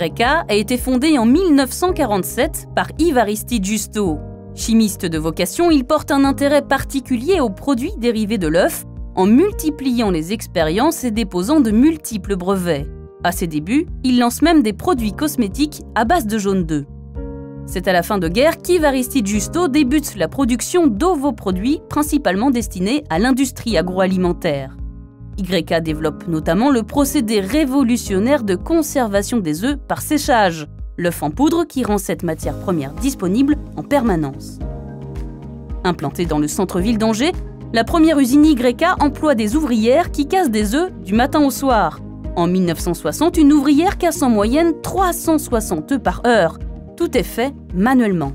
YK a été fondé en 1947 par Yves Aristide Justo. Chimiste de vocation, il porte un intérêt particulier aux produits dérivés de l'œuf en multipliant les expériences et déposant de multiples brevets. À ses débuts, il lance même des produits cosmétiques à base de jaune d'œuf. C'est à la fin de guerre qu'Yves Aristide Justo débute la production d'ovoproduits principalement destinés à l'industrie agroalimentaire. YK développe notamment le procédé révolutionnaire de conservation des œufs par séchage, l'œuf en poudre qui rend cette matière première disponible en permanence. Implantée dans le centre-ville d'Angers, la première usine YK emploie des ouvrières qui cassent des œufs du matin au soir. En 1960, une ouvrière casse en moyenne 360 œufs par heure. Tout est fait manuellement.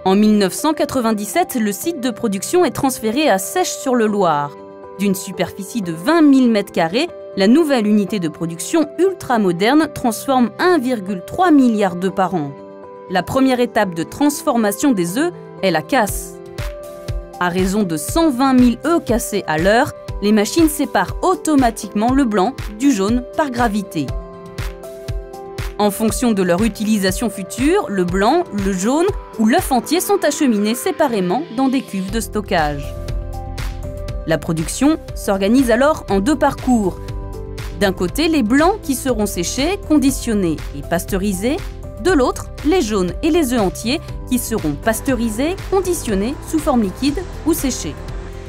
En 1997, le site de production est transféré à Seiches-sur-le-Loir. D'une superficie de 20 000 m², la nouvelle unité de production ultra-moderne transforme 1,3 milliard d'œufs par an. La première étape de transformation des œufs est la casse. À raison de 120 000 œufs cassés à l'heure, les machines séparent automatiquement le blanc du jaune par gravité. En fonction de leur utilisation future, le blanc, le jaune ou l'œuf entier sont acheminés séparément dans des cuves de stockage. La production s'organise alors en deux parcours. D'un côté, les blancs qui seront séchés, conditionnés et pasteurisés. De l'autre, les jaunes et les œufs entiers qui seront pasteurisés, conditionnés sous forme liquide ou séchés.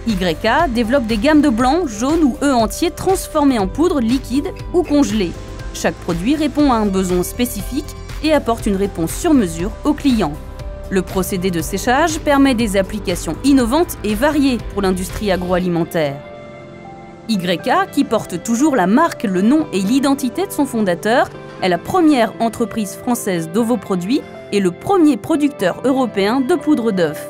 YK développe des gammes de blancs, jaunes ou œufs entiers transformés en poudre liquide ou congelés. Chaque produit répond à un besoin spécifique et apporte une réponse sur mesure au client. Le procédé de séchage permet des applications innovantes et variées pour l'industrie agroalimentaire. YK, qui porte toujours la marque, le nom et l'identité de son fondateur, est la première entreprise française d'ovoproduits et le premier producteur européen de poudre d'œuf.